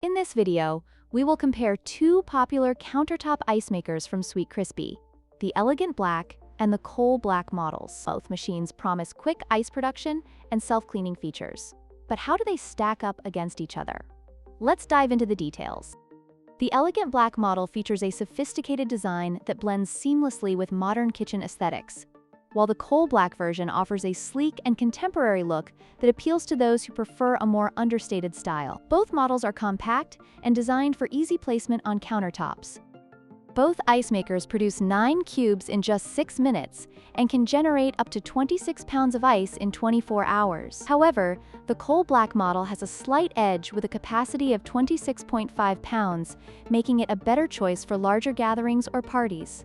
In this video, we will compare two popular countertop ice makers from Sweetcrispy, the Elegant Black and the Coal Black models. Both machines promise quick ice production and self-cleaning features. But how do they stack up against each other? Let's dive into the details. The Elegant Black model features a sophisticated design that blends seamlessly with modern kitchen aesthetics, while the Coal Black version offers a sleek and contemporary look that appeals to those who prefer a more understated style. Both models are compact and designed for easy placement on countertops. Both ice makers produce 9 cubes in just 6 minutes and can generate up to 26 pounds of ice in 24 hours. However, the Coal Black model has a slight edge with a capacity of 26.5 pounds, making it a better choice for larger gatherings or parties.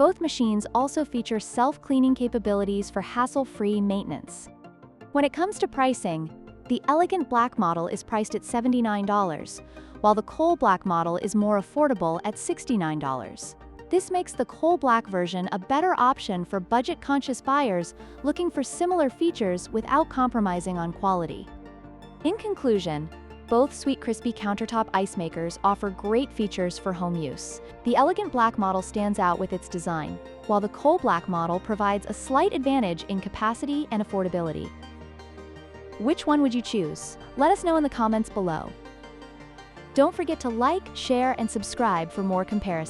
Both machines also feature self-cleaning capabilities for hassle-free maintenance. When it comes to pricing, the Elegant Black model is priced at $79, while the Coal Black model is more affordable at $69. This makes the Coal Black version a better option for budget-conscious buyers looking for similar features without compromising on quality. In conclusion, both Sweetcrispy countertop ice makers offer great features for home use. The Elegant Black model stands out with its design, while the Coal Black model provides a slight advantage in capacity and affordability. Which one would you choose? Let us know in the comments below. Don't forget to like, share, and subscribe for more comparisons.